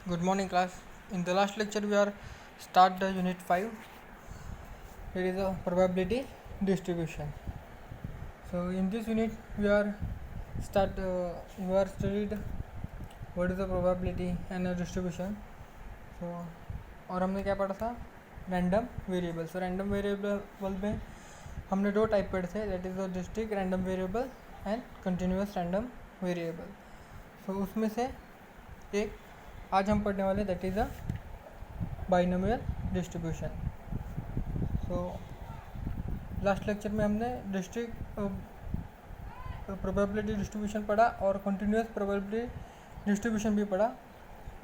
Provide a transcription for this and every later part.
Good morning, class. In the last lecture, we are start the unit 5. It is a probability distribution. So in this unit, we are studied what is the probability and a distribution. So और हमने क्या पढ़ा था, random variable. So random variable में हमने दो type पढ़े थे, that is the district random variable and continuous random variable. So उसमें से एक आज हम पढ़ने वाले, that is a binomial distribution. So last lecture में हमने डिस्ट्रिक्ट प्रोबेबिलिटी डिस्ट्रीब्यूशन पढ़ा और कंटिन्यूस प्रोबेबिलिटी डिस्ट्रीब्यूशन भी पढ़ा,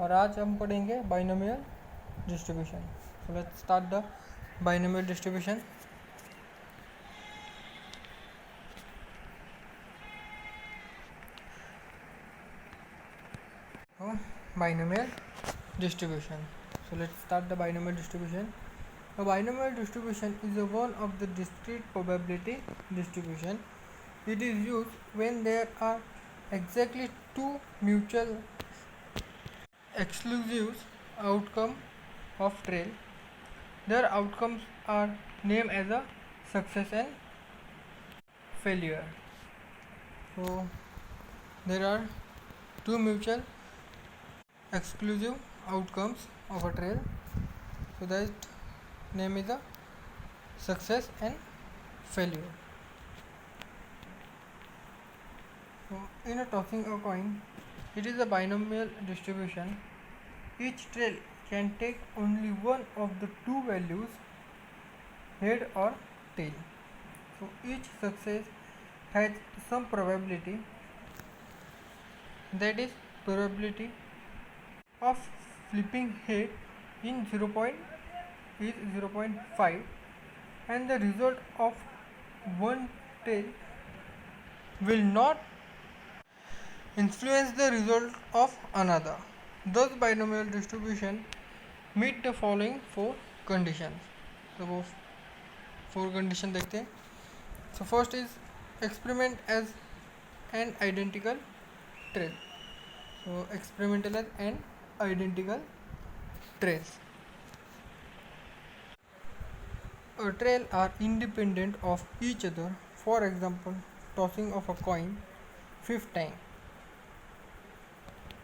और आज हम पढ़ेंगे binomial distribution. So let's start the binomial distribution. Binomial distribution. So let's start the binomial distribution. A binomial distribution is one of the discrete probability distribution. It is used when there are exactly two mutual exclusive outcome of trial. Their outcomes are named as a success and failure. So there are two mutual exclusive outcomes of a trial, so that name is a success and failure. So in a tossing a coin, it is a binomial distribution. Each trail can take only one of the two values, head or tail. So each success has some probability, that is probability of flipping head in 0.5, and the result of one tail will not influence the result of another. Thus binomial distribution meet the following four conditions. तो वो four condition देखते हैं. So first is experiment as an identical trail. So experimental as an identical trails. A trail are independent of each other. For example, tossing of a coin 5th time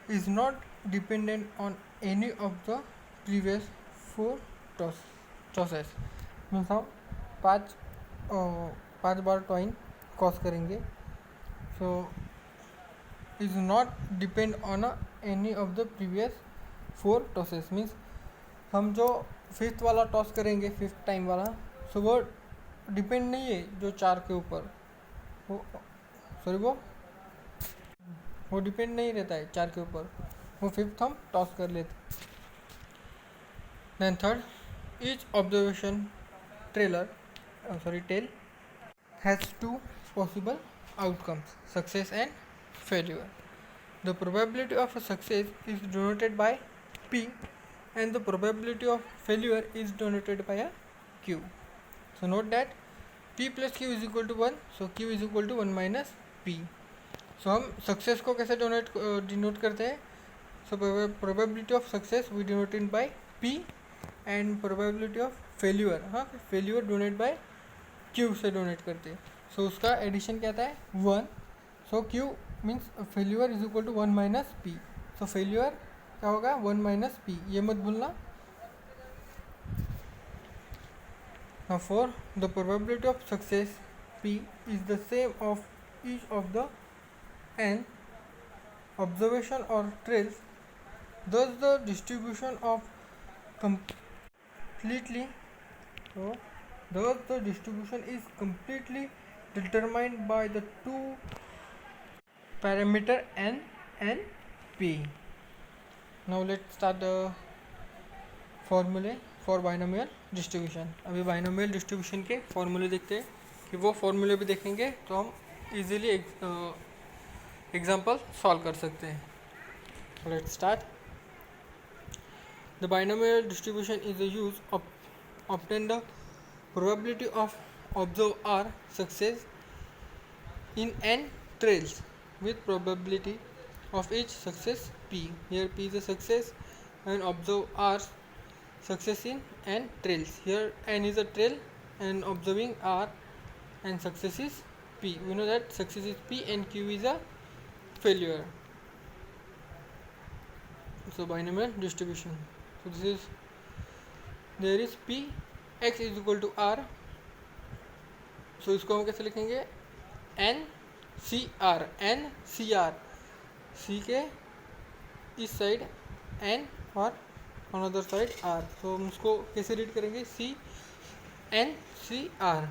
is not dependent on any of the previous 4 tosses. Means हम पाँच बार टॉइन toss करेंगे. So is not depend on any of the previous 4 tosses. Means हम जो 5th वाला toss करेंगे, 5th time वाला, सो वो depend नहीं है जो 4 के ऊपर, वो डिपेंड नहीं रहता है 4 के ऊपर, वो 5th हम टॉस कर लेते. Then third, each observation trial has two possible outcomes, success and failure. The probability of a success is denoted by P and the probability of failure is denoted by a Q. So note that P plus Q is equal to 1, so Q is equal to 1 minus P. So हम success को कैसे denote करते हैं? So probability of success we denote it by P and probability of failure, failure denoted by Q से donate करते हैं. So उसका addition क्या आता है? 1. So Q means failure is equal to 1 minus P. So failure क्या होगा? 1 minus P, ये मत भूलना. Now for the probability of success, P is the same of each of the n observation or trails. Thus the distribution is completely determined by the two parameter n and p. Now let's start the formulae for binomial distribution. अभी binomial distribution के फॉर्मूले देखते हैं, कि वो फॉर्मूले भी देखेंगे तो हम इजीली एग्जाम्पल सॉल्व कर सकते हैं. Let's start. The binomial distribution is the use of obtain the probability of observe r success in n trails with probability of each success p. Here p is a success and observe R success in n trails. Here n is a trail and observing R and success is P. We know that success is P and Q is a failure. So binomial distribution. So this is, there is P x is equal to R. So इसको हम कैसे लिखेंगे, N C R, N C R, C के इस side N और on other side R. तो हम उसको कैसे रीड करेंगे, C N C R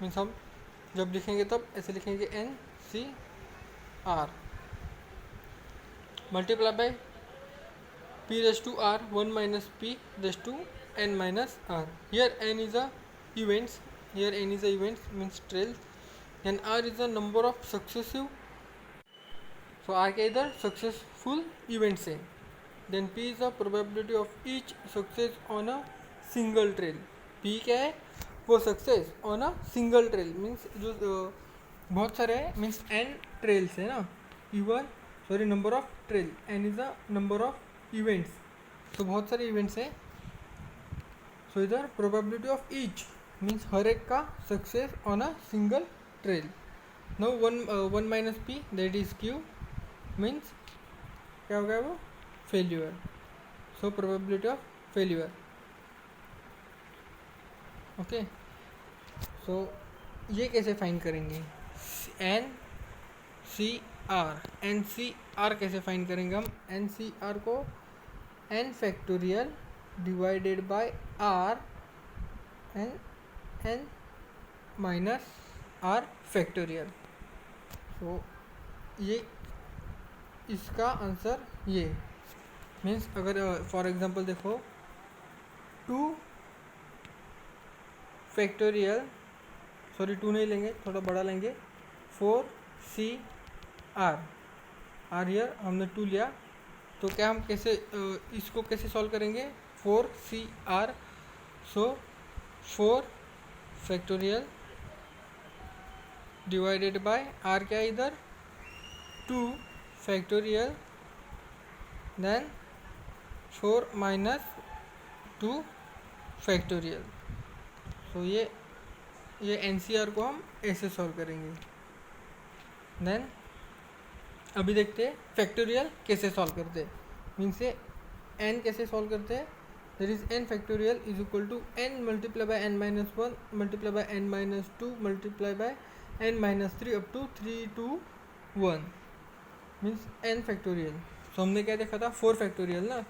means हम जब लिखेंगे तब ऐसे लिखेंगे N C R multiply by p raised to r 1 minus p raised to n minus r. Here n is a events, here n is a events means trails, then r is the number of successive, so r के इधर successful events है, then p is the probability of each success on a single trail. p क्या है, वो success on a single trail means जो बहुत सारे है means n trails है ना, even sorry number of trail, n is the number of events, तो बहुत सारे इवेंट्स हैं. सो इधर प्रोबेबिलिटी ऑफ ईच मीन्स हर एक का success on a single trial. No one minus P that is Q means क्या हो गया वो, failure. So probability of failure. Okay, so ये कैसे फाइंड करेंगे, एन सी आर कैसे फाइंड करेंगे हम, एन सी आर को n factorial divided by r and n minus r factorial. तो ये इसका आंसर ये मीन्स अगर फॉर एग्जांपल देखो 2 फैक्टोरियल, सॉरी 2 नहीं लेंगे, थोड़ा बड़ा लेंगे, 4c r हियर हमने 2 लिया, तो क्या हम कैसे इसको कैसे सॉल्व करेंगे, 4c r. So 4 factorial divided by r क्या है इधर 2 फैक्टोरियल, देन 4 माइनस 2 फैक्टोरियल. सो ये NCR को हम ऐसे सॉल्व करेंगे. देन अभी देखते हैं फैक्टोरियल कैसे सॉल्व करते हैं, मीन्स ये n कैसे सॉल्व करते हैं. There is n factorial is equal to n multiply by n minus 1 multiply by n minus 2 multiply by n minus 3 up to 3 to 1 means n factorial. So हमने क्या देखा था, 4 फैक्टोरियल ना.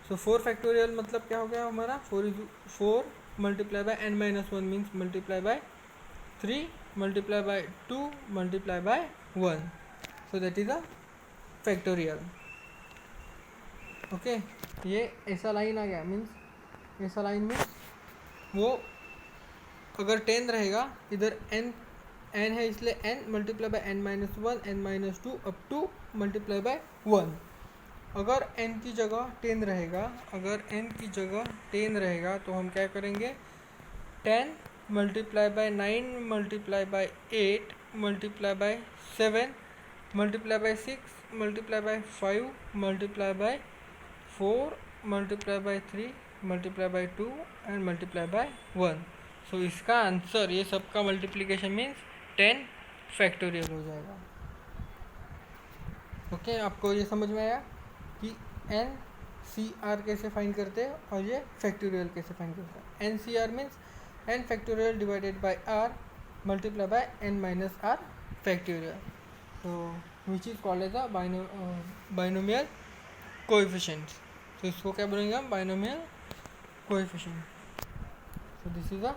सो 4 factorial मतलब क्या हो गया हमारा, 4 multiply by n minus 1 means multiply by 3 multiply by 2 multiply by 1. So that is a factorial. Okay, ये ऐसा लाइन आ गया मीन्स ऐसा लाइन मीन्स वो अगर 10 रहेगा इधर n है इसलिए n multiply by n minus 1 n minus 2 up to multiply by 1. अगर n की जगह 10 रहेगा, अगर n की जगह 10 रहेगा तो हम क्या करेंगे, 10 multiply by 9 multiply by 8 multiply by 7 multiply by 6 multiply by 5 multiply by 4 multiply bye 3 multiply by 2 and multiply by 1. सो इसका आंसर ये सबका मल्टीप्लिकेशन मीन्स 10 फैक्टोरियल हो जाएगा. ओके, आपको ये समझ में आया कि एन सी आर कैसे फाइंड करते हैं और ये फैक्टोरियल कैसे फाइंड करते हैं. N C R means N factorial divided by R multiply by N minus R factorial. So which is called as a binomial coefficient. तो इसको क्या बोलेंगे हम, binomial coefficient. So this is a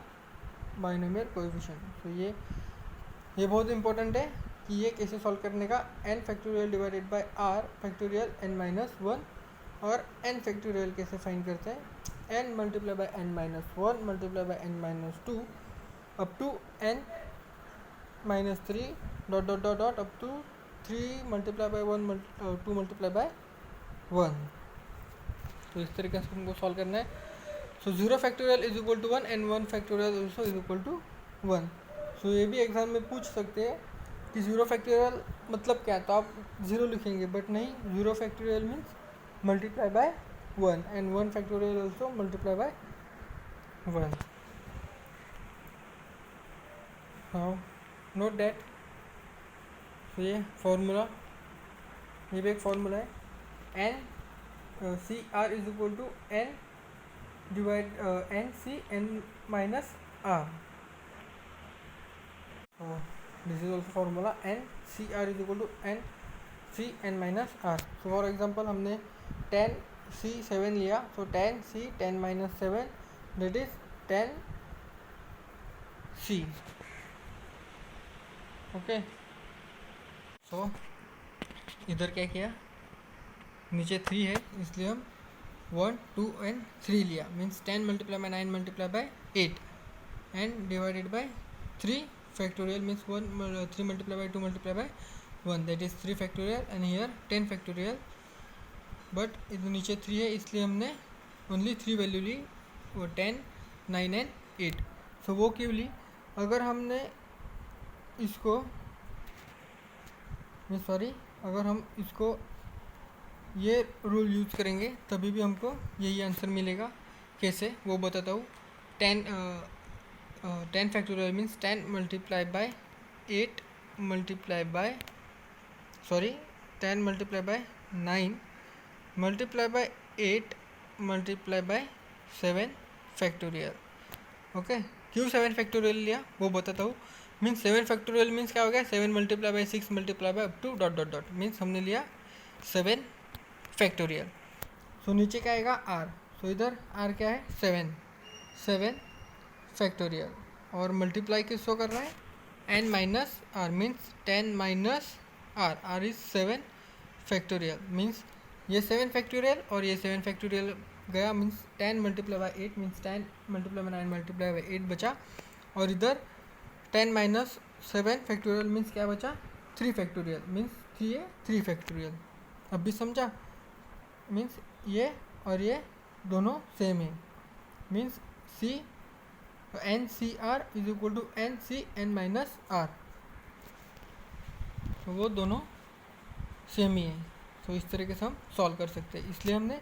binomial coefficient. So ये बहुत important है कि ये कैसे सॉल्व करने का, n factorial divided by r factorial n minus 1 और n फैक्टोरियल कैसे फाइंड करते हैं, n multiply by n minus 1 multiply by n minus 2 up to n minus 3 dot dot dot dot up to 3 multiply by 1 2 multiply by 1. तो इस तरीके से हमको solve करना है. So 0 factorial is equal to 1 and 1 factorial also is equal to 1. सो ये भी exam में पूछ सकते हैं कि 0 फैक्टोरियल मतलब क्या है, तो आप 0 लिखेंगे, बट नहीं, 0 factorial means multiply by 1 and 1 factorial also multiply by 1. Now note that, so ये फॉर्मूला, ये भी एक फॉर्मूला है, N C R is equal to N divide N C N minus R. This is also formula n c r is equal to n c n minus r. So for example हमने 10 c 7 लिया, so 10 c 10 minus 7 that is 10 c. Okay. So इधर क्या किया, नीचे 3 है इसलिए हम 1 2 and 3 लिया, means 10 multiply by 9 multiply by 8 and divided by 3 factorial means 3 multiply by 2 multiply by 1 that is 3 factorial and here 10 factorial, but इधर नीचे 3 है इसलिए हमने ओनली 3 वैल्यू ली, वो 10 9 एंड 8. सो वो क्यों ली, अगर हमने इसको अगर हम इसको ये रूल यूज़ करेंगे तभी भी हमको यही आंसर मिलेगा. कैसे वो बताता हूँ. 10 factorial means 10 multiplied by 8 multiplied by 10 multiplied by 9 multiplied by 8 multiplied by 7 factorial. Okay, क्यों 7 factorial लिया वो बताता हूँ. मीन्स 7 factorial मीन्स क्या हो गया, 7 multiplied by 6 multiplied by up to dot dot dot, means हमने लिया 7 factorial. सो नीचे क्या आएगा r, सो इधर r क्या है 7 फैक्टोरियल, और मल्टीप्लाई किस शो कर रहा है n minus R, means 10 minus R, R is 7 factorial, means ये 7 फैक्टोरियल और ये 7 फैक्टोरियल गया, means 10 multiply by 8 means 10 multiply by 9 multiply by 8 बचा, और इधर 10 माइनस 7 फैक्टोरियल मीन्स क्या बचा 3 फैक्टोरियल, मीन्स 3 है 3 फैक्टोरियल. अब भी समझा, मीन्स ये और ये दोनों सेम है, means C N C R is equal to N C N minus R, तो वो दोनों सेम ही है. तो इस तरीके से हम सॉल्व कर सकते हैं. इसलिए हमने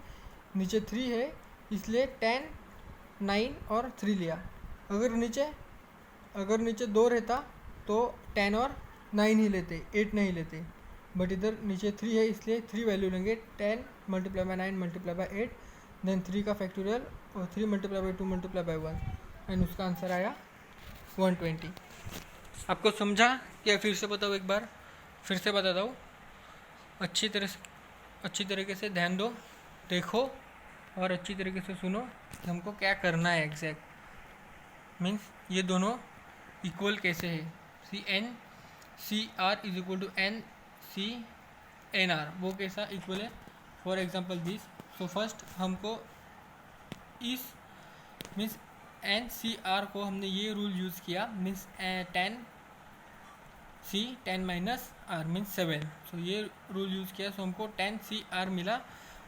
नीचे 3 है इसलिए 10 9 और 3 लिया. अगर नीचे 2 रहता तो 10 और 9 ही लेते, 8 नहीं लेते, बट इधर नीचे 3 है इसलिए 3 वैल्यू लेंगे, 10 multiply by 9 multiply by 8 then 3 का फैक्टोरियल और 3 multiply by 2 multiply by 1 and उसका आंसर आया 120. आपको समझा क्या, फिर से बताओ, एक बार फिर से बताता हूँ. अच्छी तरीके से ध्यान दो, देखो और अच्छी तरीके से सुनो कि हमको क्या करना है एग्जैक्ट. मीन्स ये दोनों इक्वल कैसे है, C N C R is equal to N C N R, वो कैसा इक्वल है. For example this, so first हमको इस मीन्स एन सी आर को हमने ये रूल यूज़ किया, means 10 C 10 minus R means 7. So ये रूल यूज़ किया, सो हमको 10 सी आर मिला.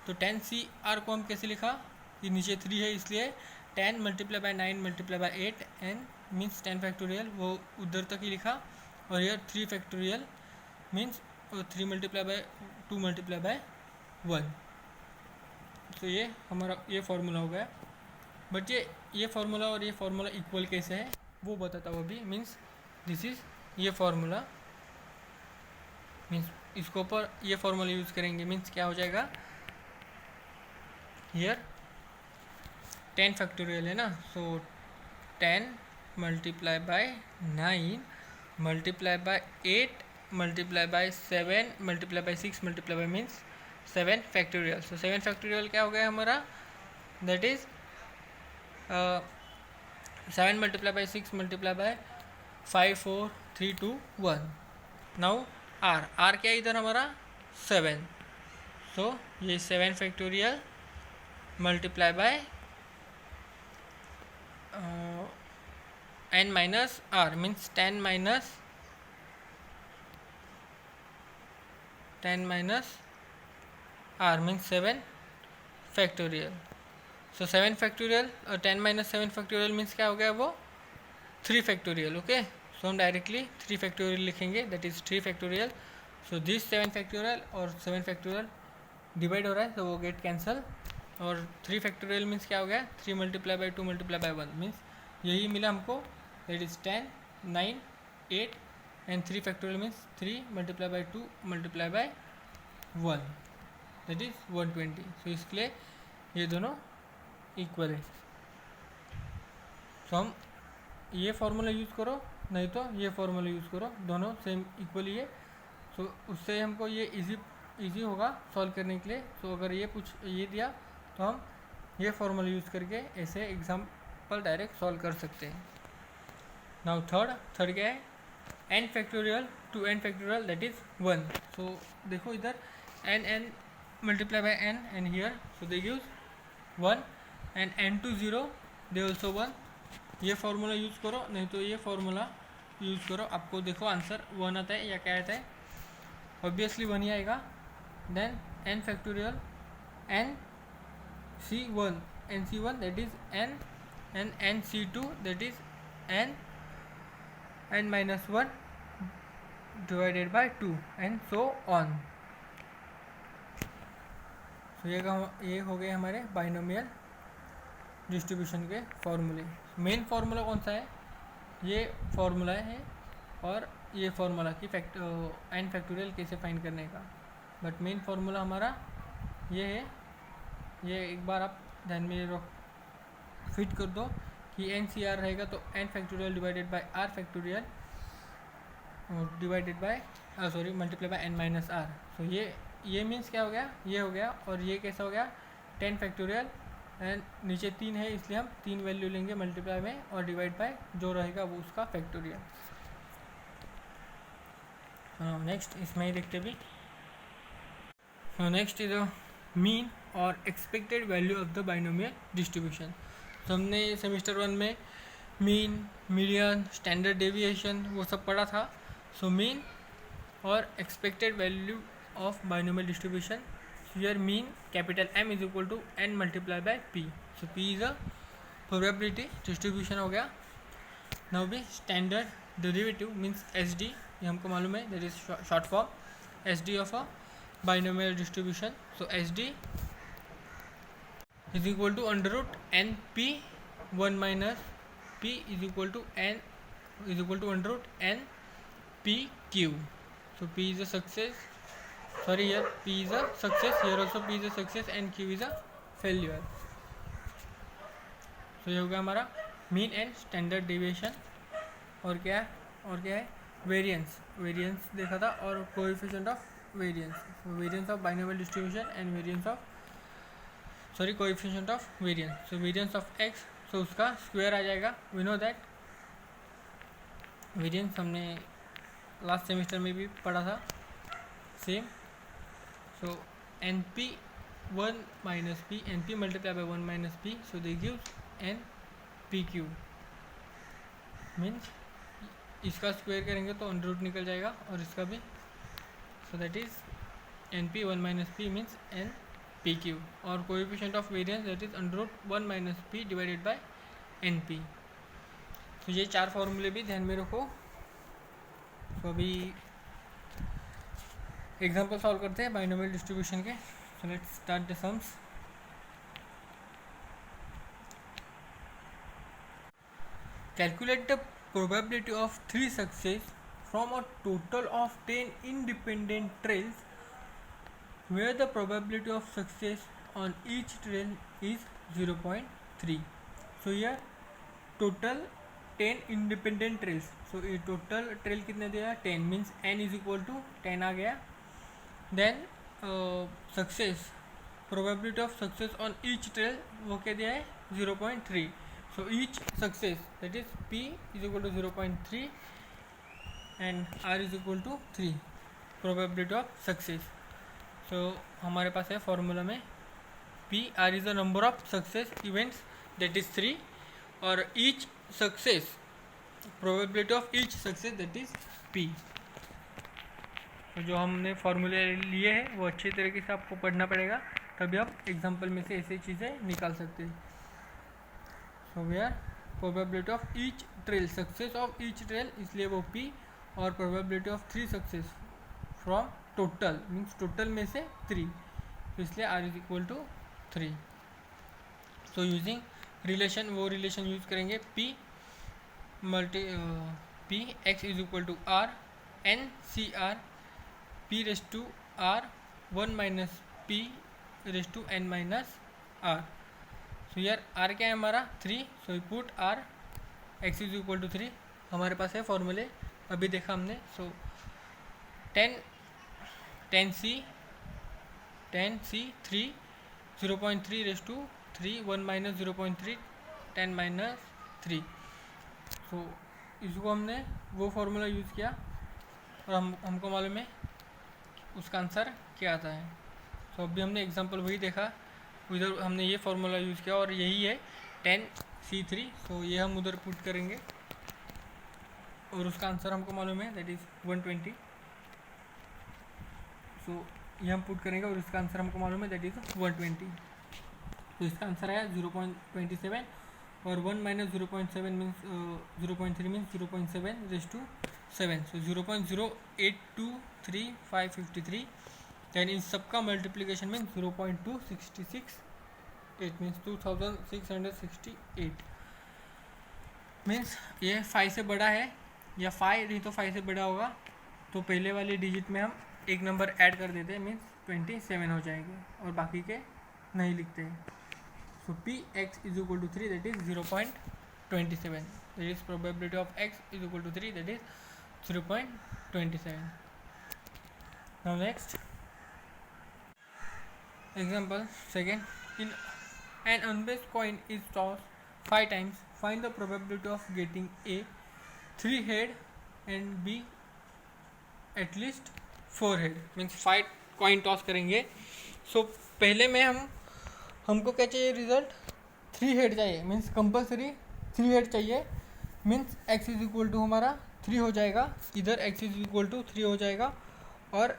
तो 10 सी आर को हम कैसे लिखा, ये नीचे 3 है इसलिए 10 multiply by 9 multiply by 8 and means 10 factorial, वो उधर तक ही लिखा, और ये 3 factorial means 3 multiply by 2 multiply by 1. तो ये हमारा ये फार्मूला हो गया. बट ये फार्मूला और ये फार्मूला इक्वल कैसे है वो बताता हूँ अभी. मीन्स दिस इज ये फार्मूला, मीन्स इसको ऊपर ये फार्मूला यूज़ करेंगे, मीन्स क्या हो जाएगा, हियर 10 फैक्टोरियल है ना, so 10 multiply by 9 multiply by 8 multiply by 7 multiply by 6 multiply by means 7 factorial. So 7 factorial क्या हो गया हमारा, that is 7 multiply by 6 multiply by 5 4 3 2 1. Now R क्या इधर हमारा 7, सो ये 7 factorial multiply by n minus R means 10 minus R means 7 factorial. So 7 factorial और 10 minus 7 factorial means क्या हो गया, वो 3 फैक्टोरियल. ओके, सो हम डायरेक्टली 3 फैक्टोरियल लिखेंगे, that is 3 factorial. So this 7 factorial और 7 फैक्टोरियल डिवाइड हो रहा है, तो वो गेट कैंसल और 3 फैक्टोरियल मीन्स क्या हो गया, 3 multiply by 2 multiply by 1 means यही मिला हमको, that is 10, 9, 8 and 3 factorial means 3 multiply by 2 multiply by 1 that is 120। सो इसके लिए ये दोनों इक्वल है। तो हम ये फार्मूला यूज़ करो, नहीं तो ये फार्मूला यूज़ करो, दोनों सेम इक्वल ही है। सो उससे हमको ये इजी होगा सॉल्व करने के लिए। सो अगर ये दिया तो हम ये फार्मूला यूज़ करके ऐसे एग्जाम्पल डायरेक्ट सॉल्व कर सकते हैं। नाउ थर्ड क्या है, n factorial to n factorial that is 1। So देखो इधर n multiply by n and here, so they gives 1 and n to 0 they also 1। ये फार्मूला यूज़ करो, नहीं तो ये फार्मूला यूज़ करो, आपको देखो आंसर 1 आता है या क्या आता है, ऑब्वियसली 1 ही आएगा। Then n factorial nc1 that is n and nc2 that is n minus 1 divided by 2 and so on। तो ये हो गए हमारे बाइनोमियल डिस्ट्रीब्यूशन के फॉर्मूले। मेन फार्मूला कौन सा है, ये फार्मूला है, और ये फार्मूला कि n फैक्टोरियल कैसे फाइंड करने का, बट मेन फार्मूला हमारा ये है। ये एक बार आप ध्यान में फिट कर दो कि एन सी आर रहेगा तो n factorial divided by r factorial divided by multiply by n minus r। सो ये मीन्स क्या हो गया, ये हो गया, और ये कैसा हो गया 10 फैक्टोरियल एंड नीचे 3 है इसलिए हम 3 वैल्यू लेंगे मल्टीप्लाई में, और डिवाइड बाय जो रहेगा वो उसका फैक्टोरियल। नेक्स्ट इसमें ही देखते भी। नेक्स्ट इज मीन और expected value of the binomial distribution. तो हमने सेमेस्टर 1 में मीन, मीडियन, स्टैंडर्ड डेविएशन वो सब पढ़ा था। सो मीन और expected value of binomial distribution, here mean capital M is equal to n multiply by P। So P is a probability distribution हो गया। नाउ भी स्टैंडर्ड डेरिवेटिव मीन्स SD, ये हमको मालूम है, that is short form SD of a binomial distribution. So SD is equal to under root np 1 minus p is equal to under root n p q। So p is a success, sorry here p is a success, here also p is a success and q is a failure। So ये होगा हमारा mean and standard deviation. और क्या है variance देखा था, और coefficient of variance of binomial distribution and coefficient of variance. So variance of x, सो उसका स्क्वायर आ जाएगा। वी नो दैट वेरिएंस हमने लास्ट सेमेस्टर में भी पढ़ा था same. So np 1 minus p, np multiply by 1 minus p, so they gives npq। Means इसका square करेंगे तो अंडर रूट निकल जाएगा, और इसका भी। So that is np 1 minus p means npq, और coefficient of variance that is under root 1 minus p divided by np। तो ये 4 फॉर्मूले भी ध्यान में रखो। तो अभी एग्जांपल सॉल्व करते हैं बाइनोमियल डिस्ट्रीब्यूशन के। सो let's start the sums. Calculate the probability of 3 success from a total of 10 independent trails where the probability of success on each trail is 0.3। so here total 10 independent trails। so ये total trail कितने दिया, 10 means n is equal to 10 आ गया। then success, probability of success on each trail वो क्या दिया है 0.3। so each success that is p is equal to 0.3 and r is equal to 3 probability of success। सो हमारे पास है फॉर्मूला में P R is the number of success events that is 3, और each success probability of each success that is P. तो जो हमने फार्मूले लिए हैं वो अच्छी तरीके से आपको पढ़ना पड़ेगा, तभी आप एग्जांपल में से ऐसी चीज़ें निकाल सकते हैं। So we are probability of each trial, success of each trial, इसलिए वो पी, और probability of 3 success from total means total में से 3, तो इसलिए r इज इक्वल टू 3। तो यूजिंग रिलेशन, वो रिलेशन यूज करेंगे P x is equal to R N C R P raise to R 1 minus P raise to n minus R. So यार R क्या है हमारा 3, so we put R x is equal to 3. हमारे पास है फॉर्मूले, अभी देखा हमने. So 10c 3 0.3 raise to 3 1 minus 0.3 10 minus 3. So इसको हमने वो फार्मूला यूज़ किया और हमको मालूम है उसका आंसर क्या आता है. सो अभी हमने एग्जांपल वही देखा, उधर हमने ये फार्मूला यूज़ किया और यही है 10c3. सो ये हम उधर पुट करेंगे और उसका आंसर हमको मालूम है, दैट इज़ 120. सो ये हम पुट करेंगे और इसका आंसर हमको मालूम है, दैट इज़ 120. तो इसका आंसर आया 0.27 और 1 minus 0.7 means 0.3 means 0.7 raise to 7. So 0.0823553. Then इन सबका मल्टीप्लिकेशन मीन्स 0.2668 मीन्स 2668. मीन्स ये 5 से बड़ा है या 5 नहीं तो 5 से बड़ा होगा, तो पहले वाली डिजिट में हम एक नंबर ऐड कर देते हैं, मीन्स 27 हो जाएगी और बाकी के नहीं लिखते हैं. सो P x is equal to 3, that is 0.27. That is probability of x is equal to 3, that is 0.27. Now next example second. In an unbased coin is tossed 5 times. Find the probability of getting A 3 head and B at least 4 head. Means 5 coin toss करेंगे. So पहले में हमको क्या चाहिए, result 3 head चाहिए. Means compulsory 3 head चाहिए. Means x is equal to हमारा 3 हो जाएगा, इधर x इज इक्वल टू 3 हो जाएगा और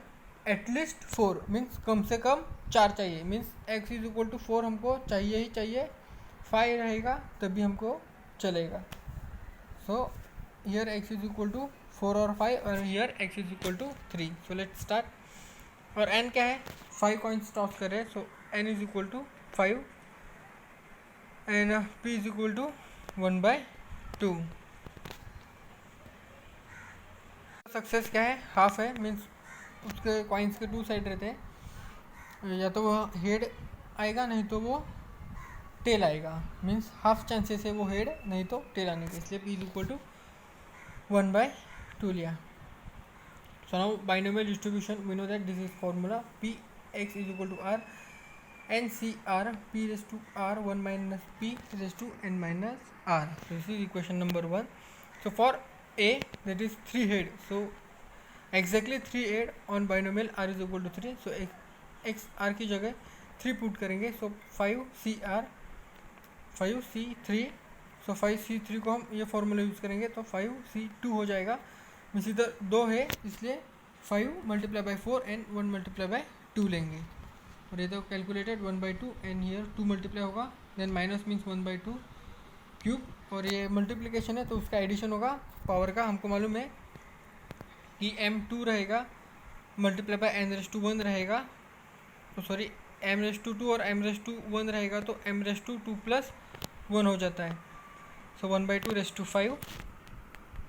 एटलीस्ट 4 मीन्स कम से कम 4 चाहिए. Means x is equal to 4 हमको चाहिए ही चाहिए. 5 रहेगा तभी हमको चलेगा. So here x is equal to 4 और 5 और here x is equal to 3. So let's start. और n क्या है, 5 कॉइन्स टॉस कर रहे हैं. So n is equal to 5 and P is equal to 1/2. Success क्या है, हाफ है. मीन्स उसके कॉइन्स के 2 साइड रहते हैं, या तो वो हेड आएगा नहीं तो वो टेल आएगा. मीन्स हाफ चांसेस है वो हेड नहीं तो टेल आने के, इसलिए P is equal to 1/2 लिया. So now binomial distribution, we know that this is formula P x is equal to R NCR P raised to R 1 minus P raised to n minus R. So this is equation number 1. So for A, that is 3 head. So exactly 3 head on binomial R is equal to 3. So x R की जगह 3 put करेंगे. So 5CR 5C3. So 5C3 को हम ये formula use करेंगे तो 5C2 हो जाएगा. मीन्स इधर 2 है इसलिए 5 multiply by 4 and 1 multiply by 2 लेंगे. और ये तो कैलकुलेटेड 1/2 एंड हियर 2 मल्टीप्लाई होगा, देन माइनस मीन्स 1/2 क्यूब. और ये मल्टीप्लिकेशन है तो उसका एडिशन होगा पावर का. हमको मालूम है कि m2 रहेगा मल्टीप्लाई बाय n⁻1 रहेगा, तो सॉरी m⁻2 और m⁻1 रहेगा तो m⁻2 प्लस 1 हो जाता है. सो 1/2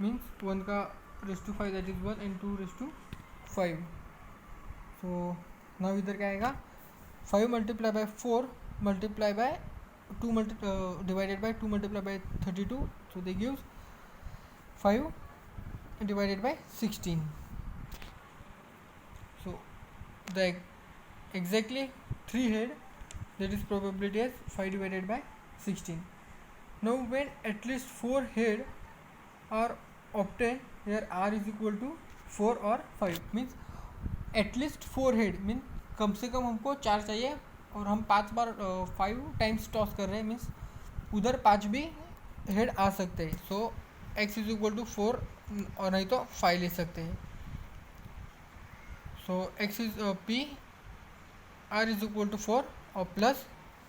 मीन्स 1 का raise to 5 that is 1 and 2 raise to 5. So now इधर क्या आएगा, 5 multiply by 4 multiply by 2 divided by 2 multiply by 32. So they gives 5 divided by 16. So the exactly 3 head, that is probability as 5 divided by 16. Now when at least 4 head are obtained, here r is equal to 4 or 5 means at least 4 head means कम से कम हमको 4 चाहिए और हम 5 बार 5 times toss कर रहे हैं means उधर 5 भी हेड आ सकते हैं. So x is equal to 4 और नहीं तो 5 ले सकते हैं. So x is p r is equal to 4 और plus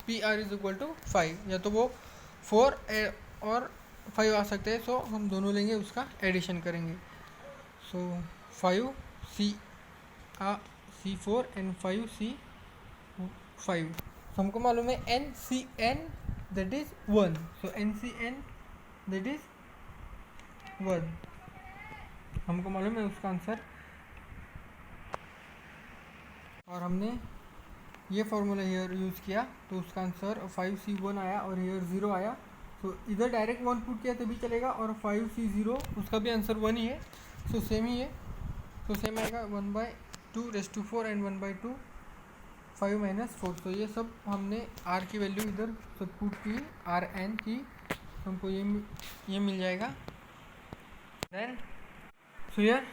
p r is equal to 5, या तो वो 4 और 5 आ सकते हैं. सो हम दोनों लेंगे, उसका एडिशन करेंगे. सो 5 C4 एंड 5 C5. हमको मालूम है n that is 1. So NCN that is 1. हमको मालूम है उसका आंसर, और हमने ये फार्मूला हेयर यूज़ किया तो उसका आंसर 5C1 आया और हेयर 0 आया. सो इधर डायरेक्ट 1 पुट किया तभी चलेगा, और 5C0 उसका भी आंसर 1 ही है. सो सेम ही है. तो सेम आएगा 1/2⁴ एंड 1/2 5 - 4. तो ये सब हमने r की वैल्यू इधर सब पुट की, Rn की, हमको ये मिल जाएगा. देन सो यार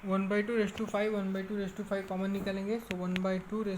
1/2⁵ 1/2⁵ कॉमन निकालेंगे. सो 1/2⁵